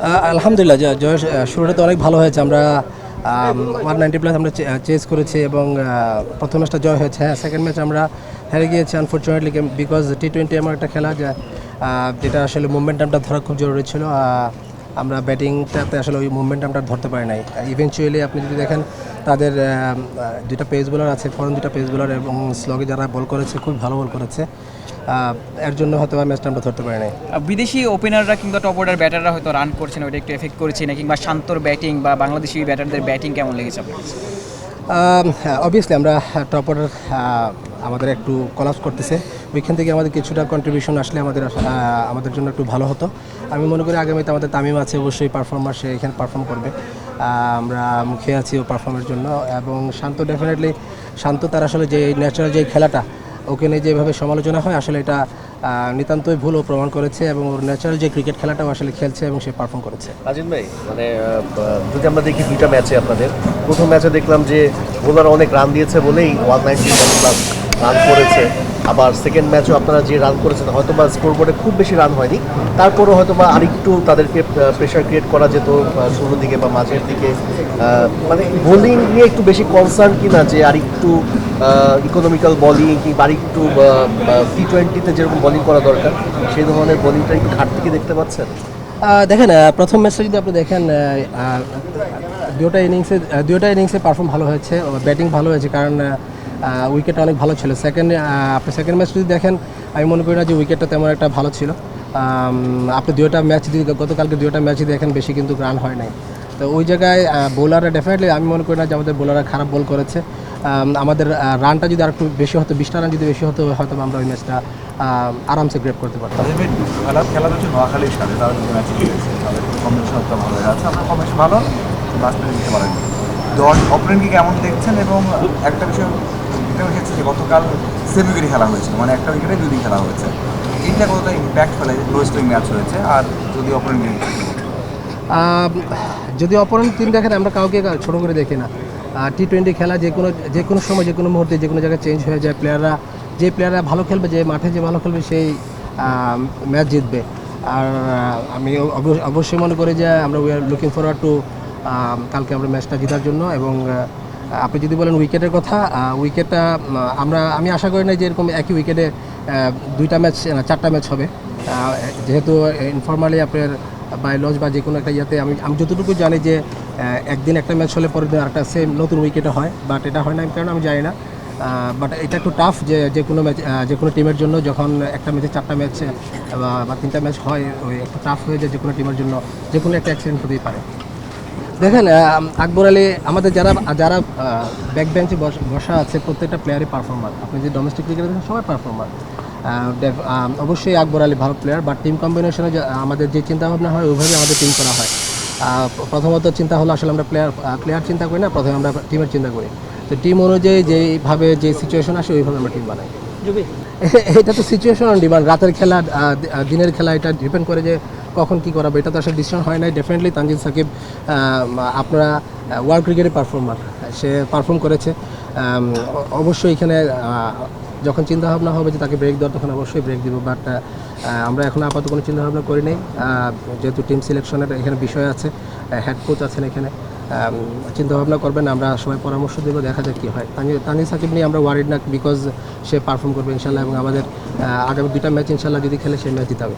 আলহামদুলিল্লাহ, জয়ের শুরুটা তো অনেক ভালো হয়েছে। আমরা 190+ আমরা চেস করেছি এবং প্রথম ম্যাচটা জয় হয়েছে। হ্যাঁ, সেকেন্ড ম্যাচ আমরা হেরে গিয়েছি আনফর্চুনেটলি, বিকজ টি-20 এমন একটা খেলা যেটা আসলে মুভমেন্টামটা ধরা খুব জরুরি ছিল। আমরা ব্যাটিংটাতে আসলে ওই মুভমেন্টামটা ধরতে পারি নাই। ইভেনচুয়ালি আপনি যদি দেখেন তাদের দুটা পেস বোলার আছে, ফরেন দুটা পেস বোলার, এবং স্লগে যারা বল করেছে খুব ভালো বল করেছে। এর জন্য হয়তো ম্যাচটা আমরা ধরতে পারি নাই। বিদেশি ওপেনাররা কিংবা টপ অর্ডার ব্যাটাররা হয়তো রান করছে না, ওটা একটু এফেক্ট করেছে না, কিংবা শান্তর ব্যাটিং বা বাংলাদেশি ব্যাটারদের ব্যাটিং কেমন লেগেছে আপনার কাছে? অবভিয়াসলি আমরা টপ অর্ডার আমাদের একটু কলাপস করতেছে। ওইখান থেকে আমাদের কিছুটা কন্ট্রিবিউশন আসলে আমাদের জন্য একটু ভালো হতো। আমি মনে করি আগামীতে আমাদের তামিম আছে, অবশ্যই পারফর্মার, সে এখানে পারফর্ম করবে। আমরা মুখে আছি ও পারফর্মের জন্য। এবং শান্ত ডেফিনেটলি, শান্ত তার আসলে যে ন্যাচারাল যে খেলাটা ওকে নিয়ে যেভাবে সমালোচনা হয়, আসলে এটা নিতান্তই ভুল ও প্রমাণ করেছে, এবং ওর ন্যাচারাল যে ক্রিকেট খেলাটাও আসলে খেলছে এবং সে পারফর্ম করেছে। আজিম ভাই, মানে যদি আমরা দেখি দুইটা ম্যাচে আপনাদের, প্রথম ম্যাচে দেখলাম যে বোলার অনেক রান দিয়েছে বলেই 190+ রান করেছে। আবার সেকেন্ড ম্যাচও আপনারা যে রান করেছেন, হয়তো বা স্কোরবোর্ডে খুব বেশি রান হয়নি, তারপরেও হয়তো বা আরেকটু তাদেরকে প্রেশার ক্রিয়েট করা যেত শুরুর দিকে বা মাঝের দিকে। মানে বোলিং নিয়ে একটু বেশি কনসার্ন কিনা, যে আরেকটু ইকোনমিক্যাল বোলিং কিংবা আরেকটু টি-20তে যেরকম বোলিং করা দরকার সেই ধরনের বোলিংটা একটু ঘাটতি কি দেখতে পাচ্ছেন? দেখেন, প্রথম ম্যাচটা যদি আপনি দেখেন, দুটো ইনিংসে পারফর্ম ভালো হয়েছে, ব্যাটিং ভালো হয়েছে, কারণ উইকেটটা অনেক ভালো ছিল। আপনি সেকেন্ড ম্যাচ যদি দেখেন, আমি মনে করি না যে উইকেটটা তেমন একটা ভালো ছিল। আপনি গতকালকে দুটো ম্যাচই দেখেন, বেশি কিন্তু রান হয় নাই। তো ওই জায়গায় বোলাররা ডেফিনেটলি, আমি মনে করি না যে আমাদের বোলাররা খারাপ বল করেছে। আমাদের রানটা যদি আর একটু বেশি হতো, 20টা রান যদি বেশি হতো, হয়তো আমরা ওই ম্যাচটা আরামসে গ্রেপ করতে পারতাম। খেলা হচ্ছে নোয়াখালীর সাথে, তারা যদি ম্যাচ খেলেছে তাদের কম্বিনেশনটা ভালো হয়ে আছে, আপনার কম্বিনেশন ভালো, লাস্ট ম্যাচে দিতে পারেন। দল অপোনেন্টকে কেমন দেখছেন? এবং একটা বিষয় এটা হচ্ছে যে গতকাল সেমি উইকেটে খেলা হয়েছিল, মানে একটা উইকেটে 2 দিন খেলা হয়েছে, এটা কতটা ইম্প্যাক্ট ফেলে লো স্কোরিং ম্যাচ হয়েছে? আর যদি অপোনেন্ট যদি অপোনেন্ট টিম দেখেন, আমরা কাউকে ছোটো করে দেখি না। টি-20 খেলা যে কোনো সময়, যে কোনো মুহূর্তে, যে কোনো জায়গায় চেঞ্জ হয়ে যায়। যে প্লেয়াররা ভালো খেলবে, যে মাঠে যে ভালো খেলবে, সেই ম্যাচ জিতবে। আর আমি অবশ্যই মনে করি যে আমরা we are looking forward to কালকে আমরা ম্যাচটা জেতার জন্য। এবং আপনি যদি বলেন উইকেটের কথা, উইকেটটা আমি আশা করি না যে এরকম একই উইকেটে 2টা ম্যাচ 4টা ম্যাচ হবে। যেহেতু ইনফর্মালি আপনার বাই লজ বা যে কোনো একটা ইয়েতে আমি যতটুকু জানি যে একদিন একটা ম্যাচ হলে পরের দিন আরেকটা সেম নতুন উইকেটে হয়, বাট এটা হয় না, কারণ আমি জানি না। বাট এটা একটু টাফ যে কোনো ম্যাচ, যে কোনো টিমের জন্য যখন একটা ম্যাচে 4টা ম্যাচ বা 3টা ম্যাচ হয়, ওই একটু টাফ হয়ে যায় যে কোনো টিমের জন্য, যে কোনো একটা অ্যাক্সিডেন্ট হতেই পারে। দেখেন, আকবর আলী, আমাদের যারা ব্যাক বেঞ্চে বসা আছে, প্রত্যেকটা প্লেয়ারই পারফর্মার। আপনি যে ডোমেস্টিক ক্রিকেটে দেখেন, সবাই পারফর্মার। অবশ্যই আকবর আলী ভালো প্লেয়ার, বাট টিম কম্বিনেশনে আমাদের যে চিন্তাভাবনা হয়, ওইভাবে আমাদের টিম করা হয়। প্রথমত চিন্তা হলো, আসলে আমরা প্লেয়ার চিন্তা করি না, প্রথমে আমরা টিমের চিন্তা করি। তো টিম অনুযায়ী যেইভাবে যে সিচুয়েশন আসে, ওইভাবে আমরা টিম বানাই। এটা তো সিচুয়েশন অন ডিমান্ড, রাতের খেলা, দিনের খেলা, এটা ডিপেন্ড করে যে কখন কী করাবে। এটা তো আসলে ডিসিশন হয় নাই। ডেফিনেটলি তানজিদ সাকিব আপনারা ওয়ার্ল্ড ক্রিকেটের পারফর্মার, সে পারফর্ম করেছে। অবশ্যই এখানে যখন চিন্তাভাবনা হবে যে তাকে ব্রেক দেওয়ার, তখন অবশ্যই ব্রেক দিব। বাট আমরা এখন আপাতত কোনো চিন্তাভাবনা করি নেই, যেহেতু টিম সিলেকশনের এখানে বিষয় আছে, হেড কোচ আছেন এখানে, চিন্তাভাবনা করবেন, আমরা সবাই পরামর্শ দেবো, দেখা যাক কী হয়। তানজিদ সাকিব নিয়ে আমরা ওয়ারিড না, বিকজ সে পারফর্ম করবে ইনশাল্লাহ, এবং আমাদের আগামী 2টা ম্যাচ ইনশাল্লাহ যদি খেলে, সেই ম্যাচ জিতাবে।